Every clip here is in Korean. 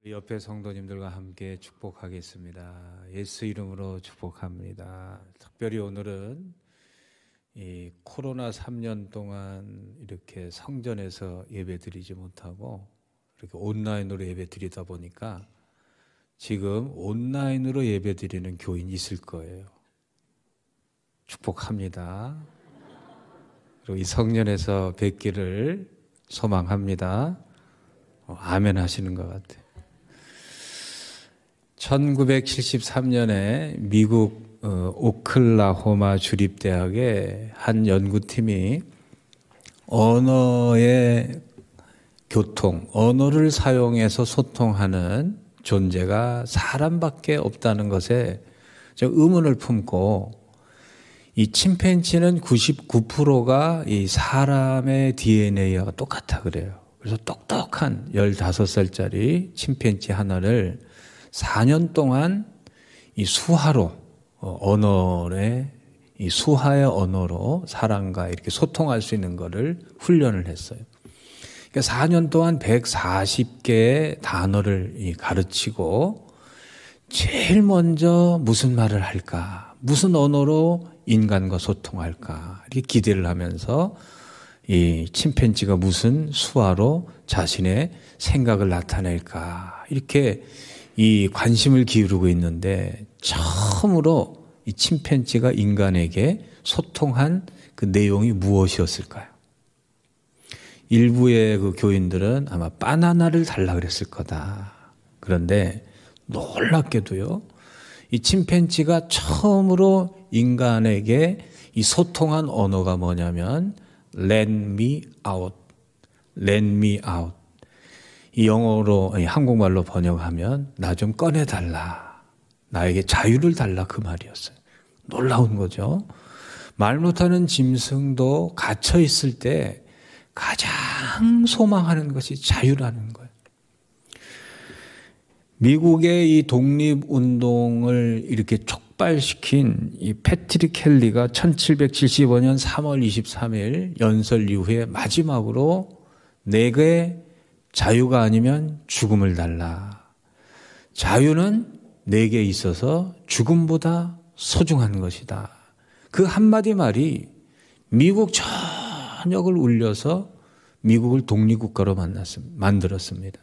옆에 성도님들과 함께 축복하겠습니다. 예수 이름으로 축복합니다. 특별히 오늘은 이 코로나 3년 동안 이렇게 성전에서 예배드리지 못하고 이렇게 온라인으로 예배드리다 보니까 지금 온라인으로 예배드리는 교인이 있을 거예요. 축복합니다. 그리고 이 성전에서 뵙기를 소망합니다. 아멘 하시는 것 같아요. 1973년에 미국 오클라호마 주립대학의 한 연구팀이 언어의 교통, 언어를 사용해서 소통하는 존재가 사람밖에 없다는 것에 의문을 품고 이 침팬지는 99%가 이 사람의 DNA와 똑같아 그래요. 그래서 똑똑한 15살짜리 침팬지 하나를 4년 동안 이 수화로 언어의 이 수화의 언어로 사람과 이렇게 소통할 수 있는 것을 훈련을 했어요. 그러니까 4년 동안 140개의 단어를 가르치고 제일 먼저 무슨 말을 할까, 무슨 언어로 인간과 소통할까 이렇게 기대를 하면서 이 침팬지가 무슨 수화로 자신의 생각을 나타낼까 이렇게 이 관심을 기울이고 있는데 처음으로 이 침팬지가 인간에게 소통한 그 내용이 무엇이었을까요? 일부의 그 교인들은 아마 바나나를 달라 그랬을 거다. 그런데 놀랍게도요, 이 침팬지가 처음으로 인간에게 이 소통한 언어가 뭐냐면 Let me out, let me out. 이 영어로 한국말로 번역하면 나 좀 꺼내달라, 나에게 자유를 달라 그 말이었어요. 놀라운 거죠. 말 못하는 짐승도 갇혀 있을 때 가장 소망하는 것이 자유라는 거예요. 미국의 이 독립운동을 이렇게 촉발시킨 이 패트릭 켈리가 1775년 3월 23일 연설 이후에 마지막으로 내게 자유가 아니면 죽음을 달라. 자유는 내게 있어서 죽음보다 소중한 것이다. 그 한마디 말이 미국 전역을 울려서 미국을 독립국가로 만들었습니다.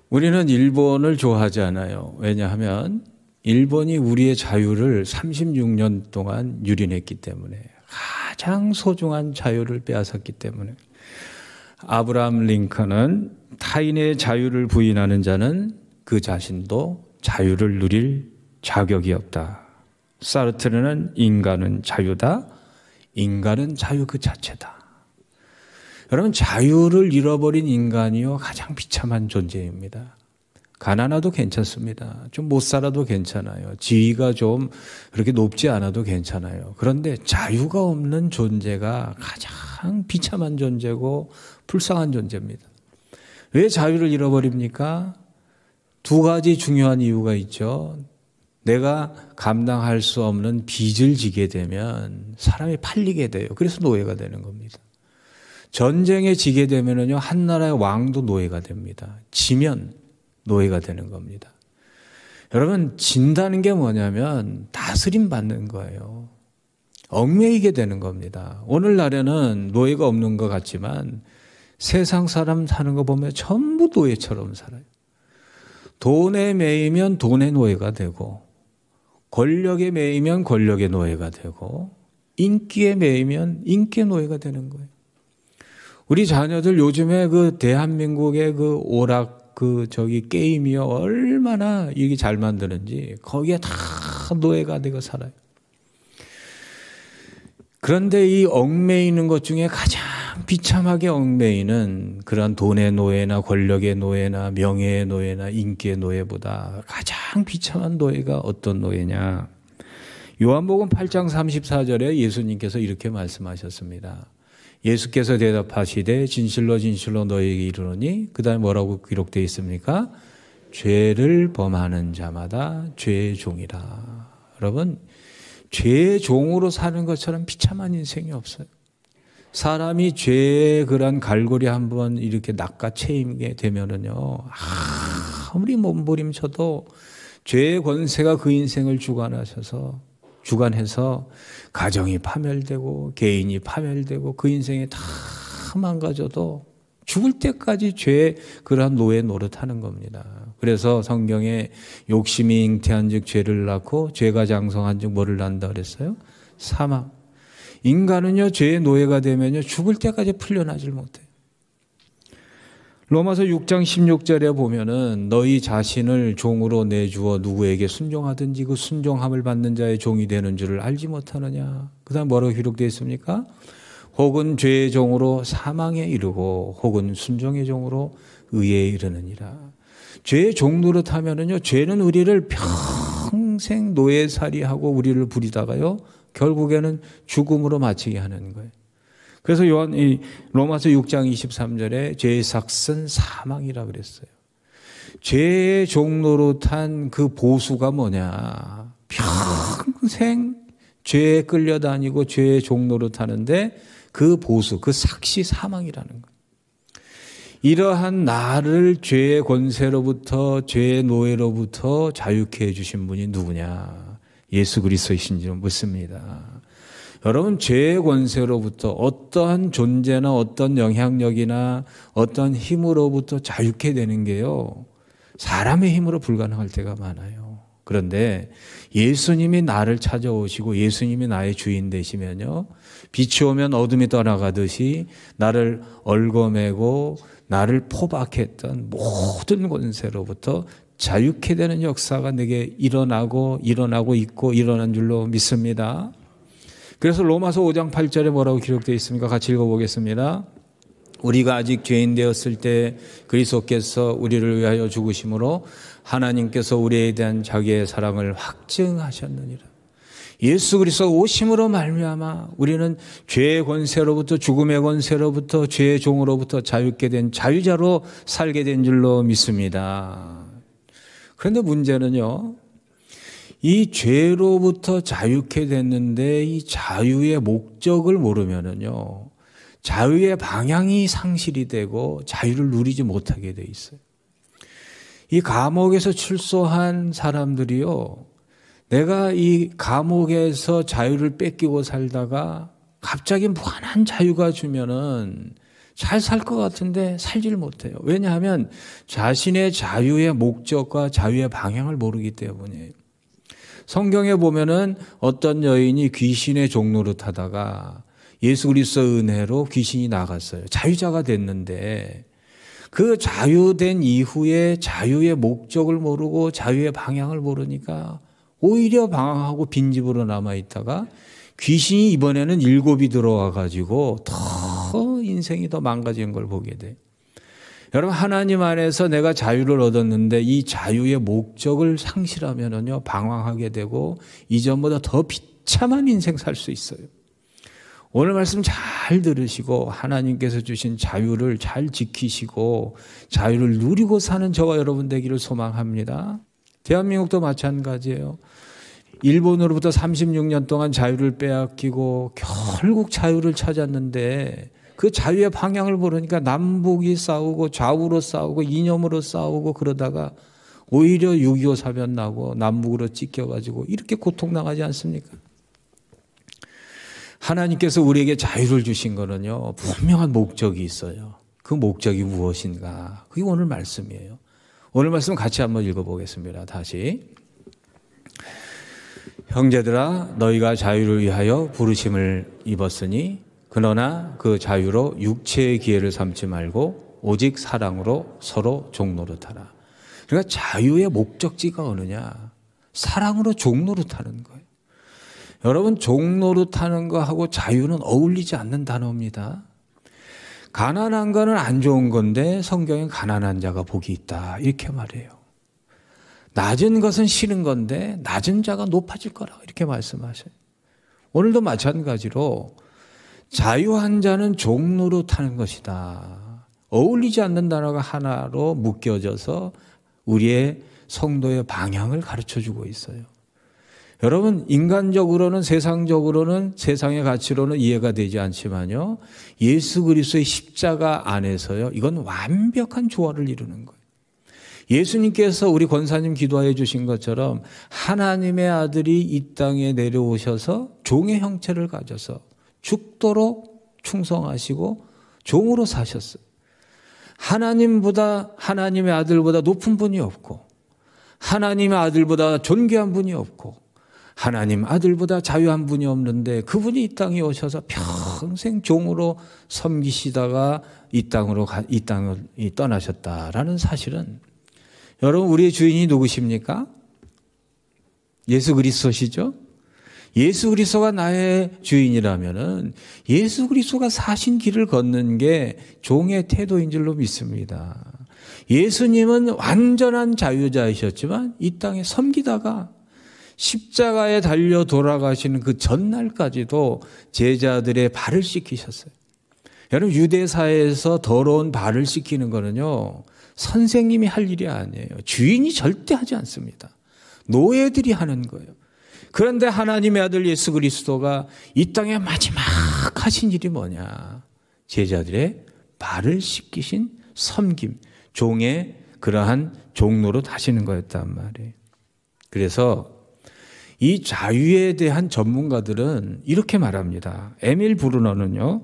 우리는 일본을 좋아하지 않아요. 왜냐하면 일본이 우리의 자유를 36년 동안 유린했기 때문에, 가장 소중한 자유를 빼앗았기 때문에. 아브라함 링컨은 타인의 자유를 부인하는 자는 그 자신도 자유를 누릴 자격이 없다. 사르트르는 인간은 자유다. 인간은 자유 그 자체다. 여러분, 자유를 잃어버린 인간이요 가장 비참한 존재입니다. 가난해도 괜찮습니다. 좀 못 살아도 괜찮아요. 지위가 좀 그렇게 높지 않아도 괜찮아요. 그런데 자유가 없는 존재가 가장 비참한 존재고 불쌍한 존재입니다. 왜 자유를 잃어버립니까? 두 가지 중요한 이유가 있죠. 내가 감당할 수 없는 빚을 지게 되면 사람이 팔리게 돼요. 그래서 노예가 되는 겁니다. 전쟁에 지게 되면은요, 한 나라의 왕도 노예가 됩니다. 지면 노예가 되는 겁니다. 여러분, 진다는 게 뭐냐면 다스림 받는 거예요. 얽매이게 되는 겁니다. 오늘날에는 노예가 없는 것 같지만 세상 사람 사는 거 보면 전부 노예처럼 살아요. 돈에 매이면 돈의 노예가 되고, 권력에 매이면 권력의 노예가 되고, 인기에 매이면 인기의 노예가 되는 거예요. 우리 자녀들 요즘에 그 대한민국의 그 오락 게임이요 얼마나 이게 잘 만드는지 거기에 다 노예가 되고 살아요. 그런데 이 얽매이는 것 중에 가장 비참하게 얽매이는 그런 돈의 노예나 권력의 노예나 명예의 노예나 인기의 노예보다 가장 비참한 노예가 어떤 노예냐? 요한복음 8장 34절에 예수님께서 이렇게 말씀하셨습니다. 예수께서 대답하시되 진실로 진실로 너희에게 이르노니, 그 다음에 뭐라고 기록되어 있습니까? 죄를 범하는 자마다 죄의 종이라. 여러분, 죄의 종으로 사는 것처럼 비참한 인생이 없어요. 사람이 죄의 그런 갈고리 한번 이렇게 낚아채이게 되면은요, 아무리 몸부림쳐도 죄의 권세가 그 인생을 주관해서 가정이 파멸되고 개인이 파멸되고 그 인생이 다 망가져도 죽을 때까지 죄의 그러한 노예 노릇하는 겁니다. 그래서 성경에 욕심이 잉태한 즉 죄를 낳고 죄가 장성한 즉 뭐를 낳는다 그랬어요? 사망. 인간은요, 죄의 노예가 되면요, 죽을 때까지 풀려나질 못해요. 로마서 6장 16절에 보면은 너희 자신을 종으로 내주어 누구에게 순종하든지 그 순종함을 받는 자의 종이 되는 줄을 알지 못하느냐. 그 다음 뭐라고 기록되어 있습니까? 혹은 죄의 종으로 사망에 이르고 혹은 순종의 종으로 의에 이르느니라. 죄의 종 노릇하면은요, 죄는 우리를 평생 노예살이하고 우리를 부리다가요, 결국에는 죽음으로 마치게 하는 거예요. 그래서 로마서 6장 23절에 죄의 삭은 사망이라 그랬어요. 죄의 종 노릇한 그 보수가 뭐냐? 평생 죄에 끌려다니고 죄의 종 노릇하는데 그 보수, 그 삭시 사망이라는 거예요. 이러한 나를 죄의 권세로부터 죄의 노예로부터 자유케 해주신 분이 누구냐? 예수 그리스도이신지 묻습니다. 여러분, 죄의 권세로부터 어떠한 존재나 어떤 영향력이나 어떤 힘으로부터 자유케 되는 게요, 사람의 힘으로 불가능할 때가 많아요. 그런데 예수님이 나를 찾아오시고 예수님이 나의 주인 되시면요, 빛이 오면 어둠이 떠나가듯이 나를 얽어매고 나를 포박했던 모든 권세로부터 자유케 되는 역사가 내게 일어나고 있고 일어난 줄로 믿습니다. 그래서 로마서 5장 8절에 뭐라고 기록되어 있습니까? 같이 읽어보겠습니다. 우리가 아직 죄인 되었을 때 그리스도께서 우리를 위하여 죽으심으로 하나님께서 우리에 대한 자기의 사랑을 확증하셨느니라. 예수 그리스도 오심으로 말미암아 우리는 죄의 권세로부터 죽음의 권세로부터 죄의 종으로부터 자유케 된 자유자로 살게 된 줄로 믿습니다. 그런데 문제는요, 이 죄로부터 자유케 됐는데 이 자유의 목적을 모르면은요, 자유의 방향이 상실이 되고 자유를 누리지 못하게 돼 있어요. 이 감옥에서 출소한 사람들이요, 내가 이 감옥에서 자유를 뺏기고 살다가 갑자기 무한한 자유가 주면은 잘 살 것 같은데 살지를 못해요. 왜냐하면 자신의 자유의 목적과 자유의 방향을 모르기 때문이에요. 성경에 보면은 어떤 여인이 귀신의 종노릇 하다가 예수 그리스도의 은혜로 귀신이 나갔어요. 자유자가 됐는데 그 자유된 이후에 자유의 목적을 모르고 자유의 방향을 모르니까 오히려 방황하고 빈집으로 남아있다가 귀신이 이번에는 7이 들어와 가지고 더 인생이 더 망가진 걸 보게 돼. 여러분, 하나님 안에서 내가 자유를 얻었는데 이 자유의 목적을 상실하면은요, 방황하게 되고 이전보다 더 비참한 인생 살 수 있어요. 오늘 말씀 잘 들으시고 하나님께서 주신 자유를 잘 지키시고 자유를 누리고 사는 저와 여러분 되기를 소망합니다. 대한민국도 마찬가지예요. 일본으로부터 36년 동안 자유를 빼앗기고 결국 자유를 찾았는데 그 자유의 방향을 모르니까 남북이 싸우고 좌우로 싸우고 이념으로 싸우고 그러다가 오히려 6.25 사변 나고 남북으로 찢겨가지고 이렇게 고통당하지 않습니까? 하나님께서 우리에게 자유를 주신 거는요, 분명한 목적이 있어요. 그 목적이 무엇인가? 그게 오늘 말씀이에요. 오늘 말씀 같이 한번 읽어보겠습니다. 다시. 형제들아, 너희가 자유를 위하여 부르심을 입었으니 그러나 그 자유로 육체의 기회를 삼지 말고 오직 사랑으로 서로 종노릇하라. 그러니까 자유의 목적지가 어느냐? 사랑으로 종노릇하는 거예요. 여러분, 종노릇하는 거하고 자유는 어울리지 않는 단어입니다. 가난한 거는 안 좋은 건데 성경엔 가난한 자가 복이 있다 이렇게 말해요. 낮은 것은 싫은 건데 낮은 자가 높아질 거라고 이렇게 말씀하셔요. 오늘도 마찬가지로 자유한 자는 종노릇하는 것이다. 어울리지 않는 단어가 하나로 묶여져서 우리의 성도의 방향을 가르쳐주고 있어요. 여러분, 인간적으로는, 세상적으로는, 세상의 가치로는 이해가 되지 않지만요, 예수 그리스도의 십자가 안에서요, 이건 완벽한 조화를 이루는 거예요. 예수님께서 우리 권사님 기도해 주신 것처럼 하나님의 아들이 이 땅에 내려오셔서 종의 형체를 가져서 죽도록 충성하시고 종으로 사셨어요. 하나님의 아들보다 높은 분이 없고, 하나님의 아들보다 존귀한 분이 없고, 하나님 아들보다 자유한 분이 없는데, 그분이 이 땅에 오셔서 평생 종으로 섬기시다가 이 땅을 떠나셨다라는 사실은, 여러분, 우리의 주인이 누구십니까? 예수 그리스도시죠? 예수 그리스도가 나의 주인이라면은 예수 그리스도가 사신 길을 걷는 게 종의 태도인 줄로 믿습니다. 예수님은 완전한 자유자이셨지만 이 땅에 섬기다가 십자가에 달려 돌아가시는 그 전날까지도 제자들의 발을 씻기셨어요. 여러분, 유대사회에서 더러운 발을 씻기는 거는요, 선생님이 할 일이 아니에요. 주인이 절대 하지 않습니다. 노예들이 하는 거예요. 그런데 하나님의 아들 예수 그리스도가 이 땅에 마지막 하신 일이 뭐냐? 제자들의 발을 씻기신 섬김, 종의 그러한 종로로 하시는 거였단 말이에요. 그래서 이 자유에 대한 전문가들은 이렇게 말합니다. 에밀 브루너는요,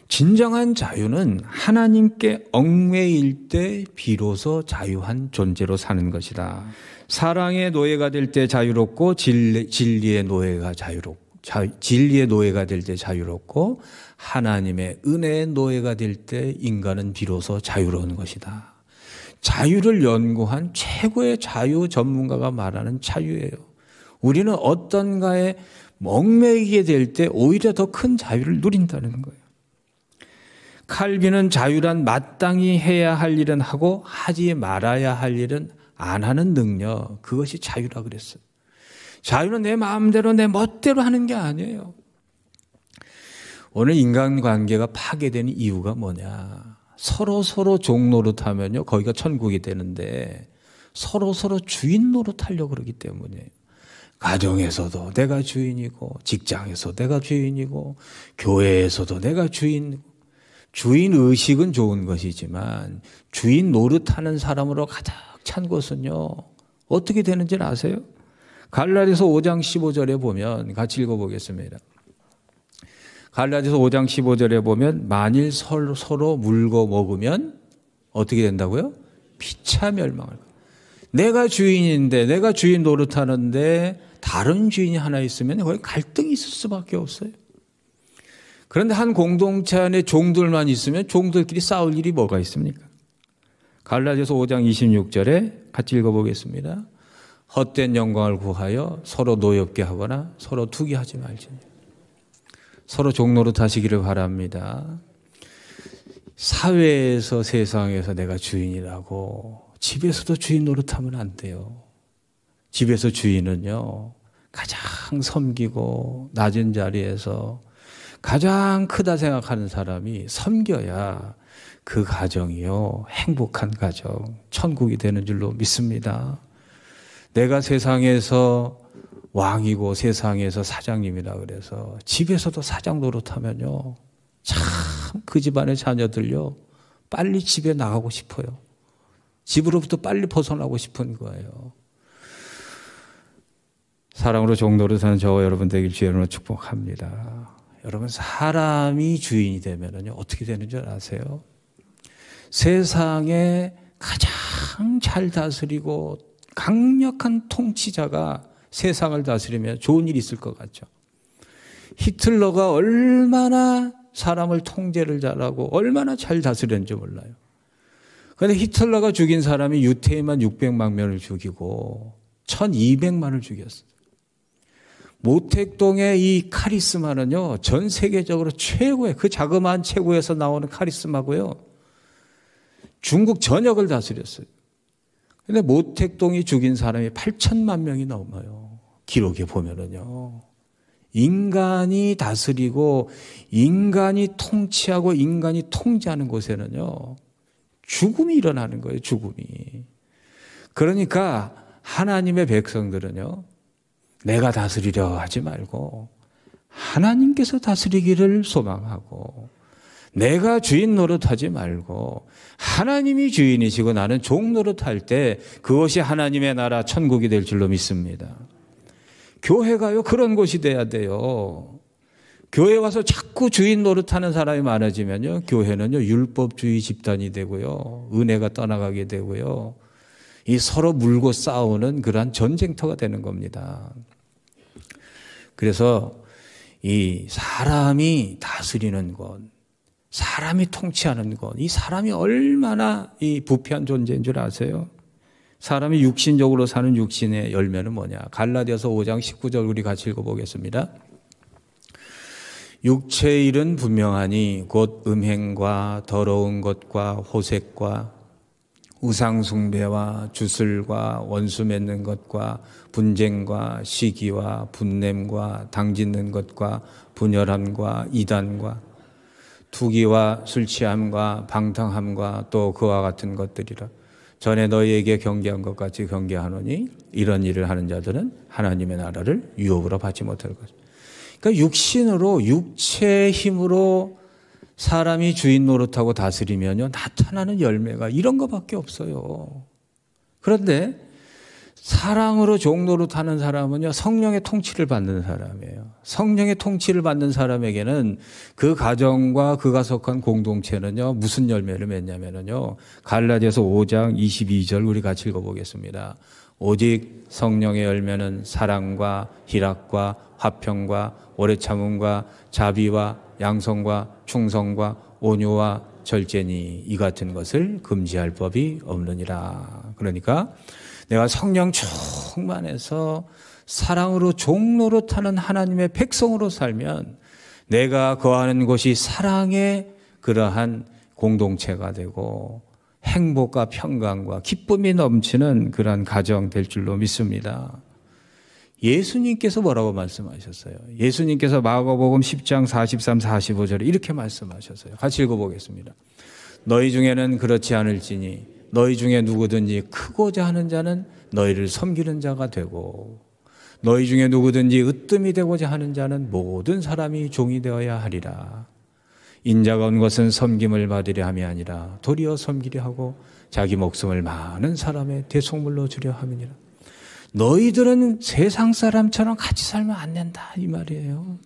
진정한 자유는 하나님께 얽매일 때 비로소 자유한 존재로 사는 것이다. 사랑의 노예가 될 때 자유롭고 진리의 노예가 될 때 자유롭고 하나님의 은혜의 노예가 될 때 인간은 비로소 자유로운 것이다. 자유를 연구한 최고의 자유 전문가가 말하는 자유예요. 우리는 어떤가에 얽매이게 될 때 오히려 더 큰 자유를 누린다는 거예요. 칼빈은 자유란 마땅히 해야 할 일은 하고 하지 말아야 할 일은 안 하는 능력, 그것이 자유라 그랬어요. 자유는 내 마음대로 내 멋대로 하는 게 아니에요. 오늘 인간관계가 파괴되는 이유가 뭐냐? 서로 종 노릇하면요, 거기가 천국이 되는데 서로 주인 노릇하려고 그러기 때문에, 가정에서도 내가 주인이고, 직장에서 내가 주인이고, 교회에서도 내가 주인이고. 주인 의식은 좋은 것이지만 주인 노릇하는 사람으로 가득 찬 곳은요, 어떻게 되는지 아세요? 갈라디아서 5장 15절에 보면, 같이 읽어보겠습니다. 갈라디아서 5장 15절에 보면, 만일 서로 물고 먹으면 어떻게 된다고요? 피차 멸망할 거예요. 내가 주인인데, 내가 주인 노릇하는데 다른 주인이 하나 있으면 거기 갈등이 있을 수밖에 없어요. 그런데 한 공동체 안에 종들만 있으면 종들끼리 싸울 일이 뭐가 있습니까? 갈라디아서 5장 26절에 같이 읽어보겠습니다. 헛된 영광을 구하여 서로 노엽게 하거나 서로 투기하지 말지니. 서로 종노릇 하시기를 바랍니다. 사회에서, 세상에서 내가 주인이라고 집에서도 주인 노릇하면 안 돼요. 집에서 주인은요, 가장 섬기고 낮은 자리에서 가장 크다 생각하는 사람이 섬겨야 그 가정이요, 행복한 가정, 천국이 되는 줄로 믿습니다. 내가 세상에서 왕이고 세상에서 사장님이라 그래서 집에서도 사장 노릇하면요, 참 그 집안의 자녀들요, 빨리 집에 나가고 싶어요. 집으로부터 빨리 벗어나고 싶은 거예요. 사랑으로 종노릇하는 저와 여러분 되길 주의로 축복합니다. 여러분, 사람이 주인이 되면요, 어떻게 되는 줄 아세요? 세상에 가장 잘 다스리고 강력한 통치자가 세상을 다스리면 좋은 일이 있을 것 같죠. 히틀러가 얼마나 사람을 통제를 잘하고 얼마나 잘 다스렸는지 몰라요. 그런데 히틀러가 죽인 사람이 유태인만 600만 명을 죽이고 1200만을 죽였어요. 모택동의 이 카리스마는요, 전 세계적으로 최고의, 그 자그마한 체구에서 나오는 카리스마고요, 중국 전역을 다스렸어요. 그런데 모택동이 죽인 사람이 8천만 명이 넘어요. 기록에 보면은요, 인간이 다스리고 인간이 통치하고 인간이 통제하는 곳에는요, 죽음이 일어나는 거예요. 죽음이. 그러니까 하나님의 백성들은요, 내가 다스리려 하지 말고 하나님께서 다스리기를 소망하고, 내가 주인 노릇하지 말고 하나님이 주인이시고 나는 종 노릇할 때 그것이 하나님의 나라 천국이 될 줄로 믿습니다. 교회가요 그런 곳이 돼야 돼요. 교회 와서 자꾸 주인 노릇하는 사람이 많아지면요, 교회는요 율법주의 집단이 되고요, 은혜가 떠나가게 되고요, 이 서로 물고 싸우는 그러한 전쟁터가 되는 겁니다. 그래서 이 사람이 다스리는 것, 사람이 통치하는 것, 이 사람이 얼마나 이 부패한 존재인 줄 아세요? 사람이 육신적으로 사는 육신의 열매는 뭐냐? 갈라디아서 5장 19절 우리 같이 읽어보겠습니다. 육체의 일은 분명하니 곧 음행과 더러운 것과 호색과 우상숭배와 주술과 원수 맺는 것과 분쟁과 시기와 분냄과 당짓는 것과 분열함과 이단과 투기와 술취함과 방탕함과 또 그와 같은 것들이라. 전에 너희에게 경계한 것 같이 경계하노니 이런 일을 하는 자들은 하나님의 나라를 유업으로 받지 못할 것이다. 그러니까 육신으로, 육체의 힘으로 사람이 주인 노릇하고 다스리면요 나타나는 열매가 이런 것밖에 없어요. 그런데 사랑으로 종 노릇하는 사람은요 성령의 통치를 받는 사람이에요. 성령의 통치를 받는 사람에게는 그 가정과 그가 속한 공동체는요 무슨 열매를 맺냐면요, 갈라디아서 5장 22절 우리 같이 읽어보겠습니다. 오직 성령의 열매는 사랑과 희락과 화평과 오래 참음과 자비와 양성과 충성과 온유와 절제니 이 같은 것을 금지할 법이 없느니라. 그러니까 내가 성령 충만해서 사랑으로 종 노릇하는 하나님의 백성으로 살면 내가 거하는 곳이 사랑의 그러한 공동체가 되고 행복과 평강과 기쁨이 넘치는 그러한 가정 될 줄로 믿습니다. 예수님께서 뭐라고 말씀하셨어요? 예수님께서 마가복음 10장 43, 45절에 이렇게 말씀하셨어요. 같이 읽어보겠습니다. 너희 중에는 그렇지 않을지니 너희 중에 누구든지 크고자 하는 자는 너희를 섬기는 자가 되고 너희 중에 누구든지 으뜸이 되고자 하는 자는 모든 사람이 종이 되어야 하리라. 인자가 온 것은 섬김을 받으려 함이 아니라 도리어 섬기려 하고 자기 목숨을 많은 사람의 대속물로 주려 함이니라. 너희들은 세상 사람처럼 같이 살면 안 된다 이 말이에요.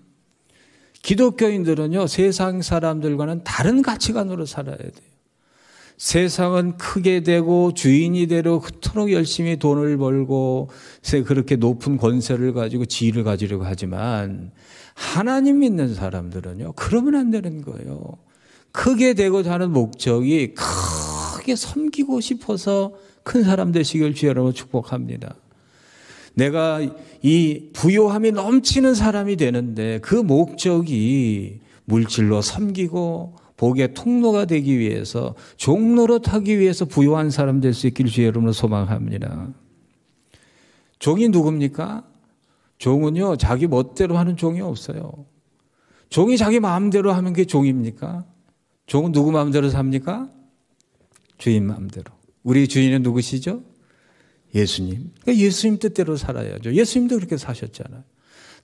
기독교인들은요 세상 사람들과는 다른 가치관으로 살아야 돼요. 세상은 크게 되고 주인이 되려 그토록 열심히 돈을 벌고 그렇게 높은 권세를 가지고 지위를 가지려고 하지만 하나님 믿는 사람들은요 그러면 안 되는 거예요. 크게 되고자 하는 목적이 크게 섬기고 싶어서 큰 사람 되시길 주의 이름으로 축복합니다. 내가 이 부요함이 넘치는 사람이 되는데 그 목적이 물질로 섬기고 복의 통로가 되기 위해서 종 노릇하기 위해서 부요한 사람 될 수 있기를 주의 이름으로 소망합니다. 종이 누굽니까? 종은요 자기 멋대로 하는 종이 없어요. 종이 자기 마음대로 하면 그게 종입니까? 종은 누구 마음대로 삽니까? 주인 마음대로. 우리 주인은 누구시죠? 예수님. 그러니까 예수님 뜻대로 살아야죠. 예수님도 그렇게 사셨잖아요.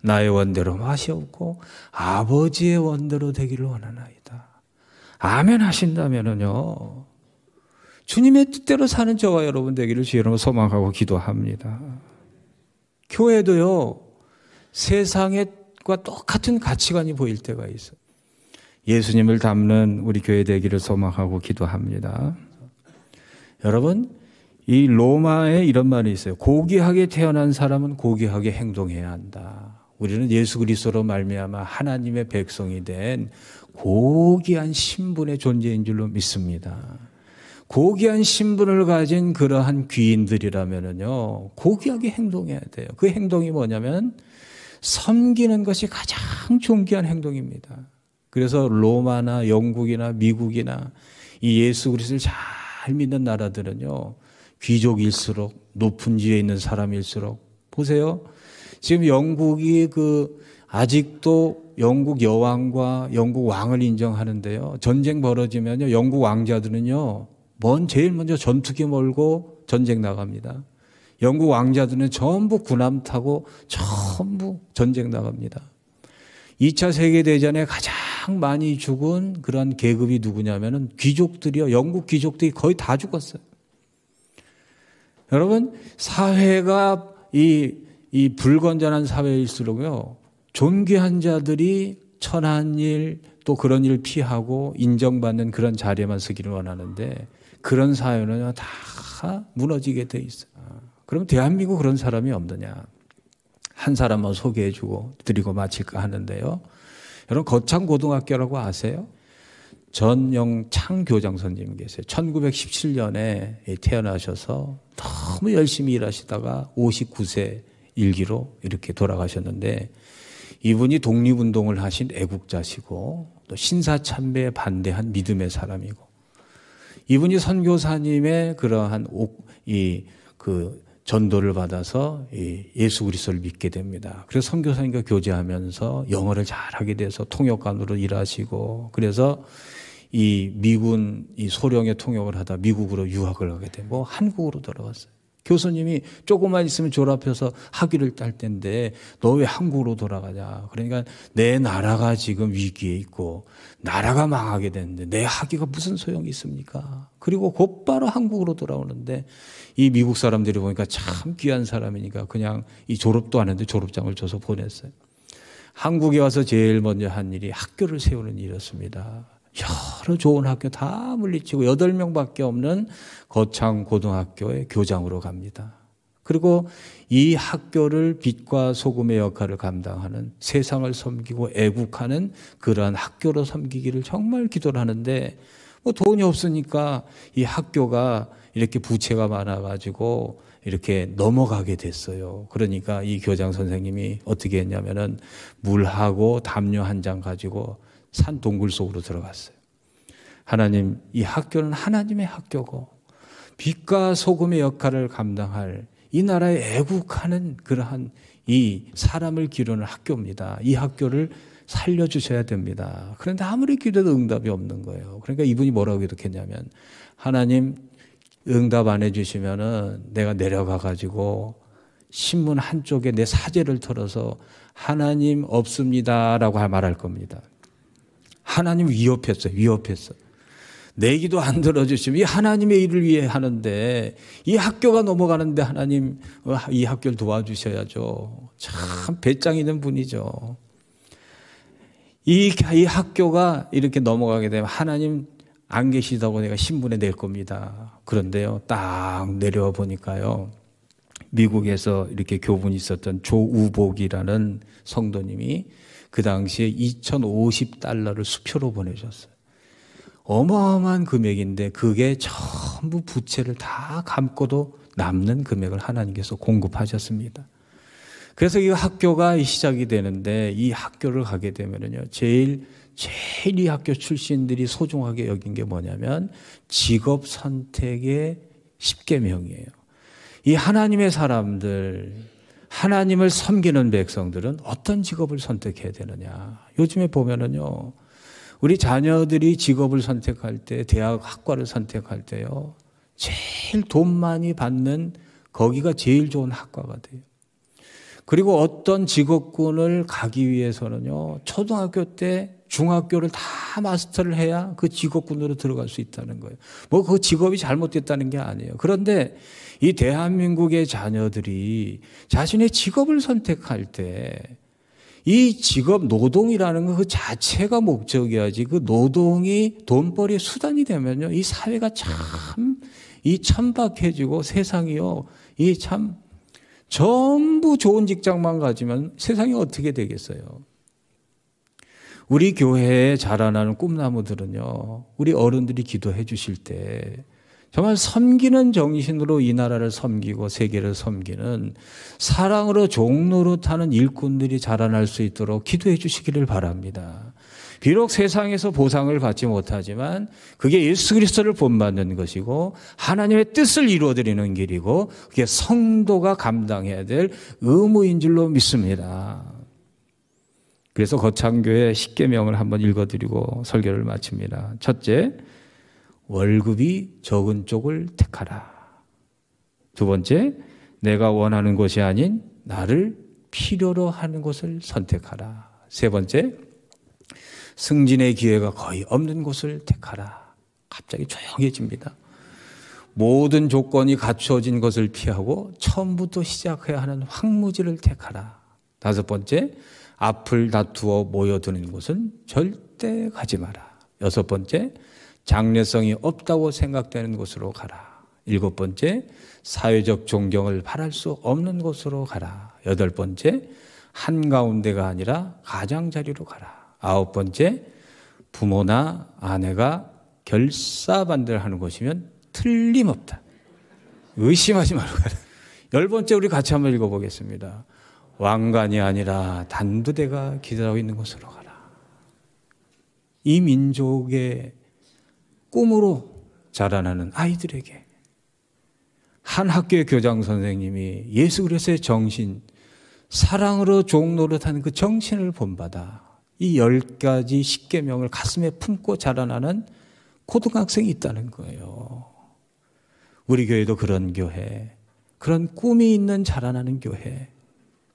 나의 원대로 맛이 없고 아버지의 원대로 되기를 원하나이다. 아멘 하신다면요 주님의 뜻대로 사는 저와 여러분 되기를 주님으로 소망하고 기도합니다. 교회도요 세상과 똑같은 가치관이 보일 때가 있어요. 예수님을 닮는 우리 교회 되기를 소망하고 기도합니다. 여러분 이 로마에 이런 말이 있어요. 고귀하게 태어난 사람은 고귀하게 행동해야 한다. 우리는 예수 그리스도로 말미암아 하나님의 백성이 된 고귀한 신분의 존재인 줄로 믿습니다. 고귀한 신분을 가진 그러한 귀인들이라면요 고귀하게 행동해야 돼요. 그 행동이 뭐냐면 섬기는 것이 가장 존귀한 행동입니다. 그래서 로마나 영국이나 미국이나 이 예수 그리스도를 잘 믿는 나라들은요 귀족일수록 높은 지위에 있는 사람일수록 보세요. 지금 영국이 아직도 영국 여왕과 영국 왕을 인정하는데요. 전쟁 벌어지면요 영국 왕자들은요 제일 먼저 전투기 몰고 전쟁 나갑니다. 영국 왕자들은 전부 군함 타고 전부 전쟁 나갑니다. 2차 세계대전에 가장 많이 죽은 그런 계급이 누구냐면은 귀족들이요. 영국 귀족들이 거의 다 죽었어요. 여러분, 사회가 이 불건전한 사회일수록요, 존귀한 자들이 천한 일, 또 그런 일 피하고 인정받는 그런 자리에만 서기를 원하는데, 그런 사회는 다 무너지게 돼 있어요. 그럼 대한민국 그런 사람이 없느냐? 한 사람만 소개해주고 드리고 마칠까 하는데요. 여러분, 거창고등학교라고 아세요? 전영창 교장 선생님 계세요. 1917년에 태어나셔서 너무 열심히 일하시다가 59세 일기로 이렇게 돌아가셨는데, 이분이 독립운동을 하신 애국자시고 또 신사참배에 반대한 믿음의 사람이고, 이분이 선교사님의 그러한 전도를 받아서 예수 그리스도를 믿게 됩니다. 그래서 선교사님과 교제하면서 영어를 잘하게 돼서 통역관으로 일하시고, 그래서 이 미군 소령의 통역을 하다 미국으로 유학을 가게 되고 한국으로 돌아왔어요. 교수님이 조금만 있으면 졸업해서 학위를 딸 때인데 너 왜 한국으로 돌아가냐. 그러니까 내 나라가 지금 위기에 있고 나라가 망하게 됐는데 내 학위가 무슨 소용이 있습니까? 그리고 곧바로 한국으로 돌아오는데 이 미국 사람들이 보니까 참 귀한 사람이니까 그냥 이 졸업도 안 했는데 졸업장을 줘서 보냈어요. 한국에 와서 제일 먼저 한 일이 학교를 세우는 일이었습니다. 여러 좋은 학교 다 물리치고 8명밖에 없는 거창고등학교의 교장으로 갑니다. 그리고 이 학교를 빛과 소금의 역할을 감당하는, 세상을 섬기고 애국하는 그러한 학교로 섬기기를 정말 기도를 하는데, 뭐 돈이 없으니까 이 학교가 이렇게 부채가 많아가지고 이렇게 넘어가게 됐어요. 그러니까 이 교장 선생님이 어떻게 했냐면은 물하고 담요 한 장 가지고 산 동굴 속으로 들어갔어요. 하나님, 이 학교는 하나님의 학교고 빛과 소금의 역할을 감당할 이 나라에 애국하는 그러한 이 사람을 기르는 학교입니다. 이 학교를 살려주셔야 됩니다. 그런데 아무리 기도해도 응답이 없는 거예요. 그러니까 이분이 뭐라고 기도했냐면, 하나님 응답 안 해주시면은 내가 내려가 가지고 신문 한쪽에 내 사제를 털어서 하나님 없습니다라고 말할 겁니다. 하나님 위협했어요. 내 기도 안 들어주시면 이 하나님의 일을 위해 하는데 이 학교가 넘어가는데 하나님 이 학교를 도와주셔야죠. 참 배짱 있는 분이죠. 이 학교가 이렇게 넘어가게 되면 하나님 안 계시다고 내가 신문에 낼 겁니다. 그런데요, 딱 내려와 보니까요, 미국에서 이렇게 교분이 있었던 조우복이라는 성도님이 그 당시에 2,050달러를 수표로 보내줬어요. 어마어마한 금액인데 그게 전부 부채를 다 감고도 남는 금액을 하나님께서 공급하셨습니다. 그래서 이 학교가 시작이 되는데, 이 학교를 가게 되면요, 제일 이 학교 출신들이 소중하게 여긴 게 뭐냐면 직업 선택의 10계명이에요. 이 하나님의 사람들, 하나님을 섬기는 백성들은 어떤 직업을 선택해야 되느냐. 요즘에 보면은요, 우리 자녀들이 직업을 선택할 때, 대학 학과를 선택할 때요, 제일 돈 많이 받는 거기가 제일 좋은 학과가 돼요. 그리고 어떤 직업군을 가기 위해서는요, 초등학교 때 중학교를 다 마스터를 해야 그 직업군으로 들어갈 수 있다는 거예요. 뭐 그 직업이 잘못됐다는 게 아니에요. 그런데 이 대한민국의 자녀들이 자신의 직업을 선택할 때 이 직업 노동이라는 것 그 자체가 목적이어야지, 그 노동이 돈벌이의 수단이 되면요, 이 사회가 참 이 천박해지고 세상이요, 이 참 전부 좋은 직장만 가지면 세상이 어떻게 되겠어요? 우리 교회에 자라나는 꿈나무들은요, 우리 어른들이 기도해 주실 때 정말 섬기는 정신으로 이 나라를 섬기고 세계를 섬기는 사랑으로 종노릇하는 일꾼들이 자라날 수 있도록 기도해 주시기를 바랍니다. 비록 세상에서 보상을 받지 못하지만 그게 예수 그리스도를 본받는 것이고 하나님의 뜻을 이루어드리는 길이고 그게 성도가 감당해야 될 의무인 줄로 믿습니다. 그래서 거창교회 10계명을 한번 읽어드리고 설교를 마칩니다. 첫째, 월급이 적은 쪽을 택하라. 두 번째, 내가 원하는 것이 아닌 나를 필요로 하는 것을 선택하라. 세 번째, 승진의 기회가 거의 없는 곳을 택하라. 갑자기 조용해집니다. 모든 조건이 갖춰진 것을 피하고 처음부터 시작해야 하는 황무지를 택하라. 다섯 번째, 앞을 다투어 모여드는 곳은 절대 가지 마라. 여섯 번째, 장래성이 없다고 생각되는 곳으로 가라. 일곱 번째, 사회적 존경을 바랄 수 없는 곳으로 가라. 여덟 번째, 한가운데가 아니라 가장자리로 가라. 아홉 번째, 부모나 아내가 결사반대하는 것이면 틀림없다. 의심하지 말고 가라. 열 번째, 우리 같이 한번 읽어보겠습니다. 왕관이 아니라 단두대가 기다리고 있는 곳으로 가라. 이 민족의 꿈으로 자라나는 아이들에게 한 학교의 교장 선생님이 예수 그리스도의 정신, 사랑으로 종 노릇하는 그 정신을 본받아 이 10가지 십계명을 가슴에 품고 자라나는 고등학생이 있다는 거예요. 우리 교회도 그런 교회, 그런 꿈이 있는 자라나는 교회,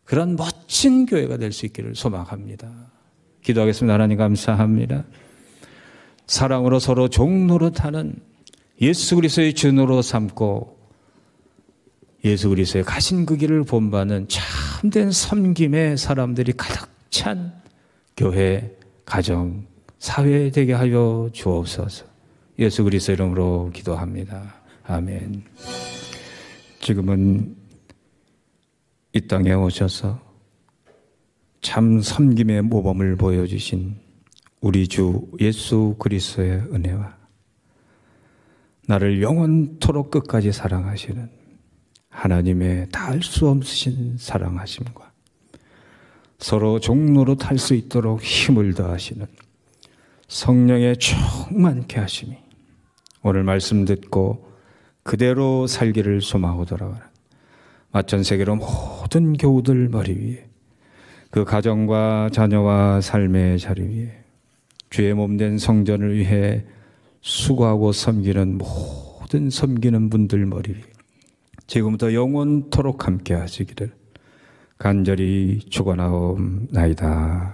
그런 멋진 교회가 될 수 있기를 소망합니다. 기도하겠습니다. 하나님 감사합니다. 사랑으로 서로 종 노릇하는 예수 그리스도의 주노로 삼고 예수 그리스도의 가신 그 길을 본받는 참된 섬김의 사람들이 가득 찬 교회, 가정, 사회 되게 하여 주옵소서. 예수 그리스도 이름으로 기도합니다. 아멘. 지금은 이 땅에 오셔서 참 섬김의 모범을 보여주신 우리 주 예수 그리스도의 은혜와 나를 영원토록 끝까지 사랑하시는 하나님의 다할 수 없으신 사랑하심과 서로 종로로 탈 수 있도록 힘을 더하시는 성령의 충만케 하심이 오늘 말씀 듣고 그대로 살기를 소망하고 돌아가는 마천 세계로 모든 교우들 머리 위에 그 가정과 자녀와 삶의 자리 위에 주의 몸된 성전을 위해 수고하고 섬기는 모든 섬기는 분들 머리 위에 지금부터 영원토록 함께 하시기를 간절히 축원하옵나이다.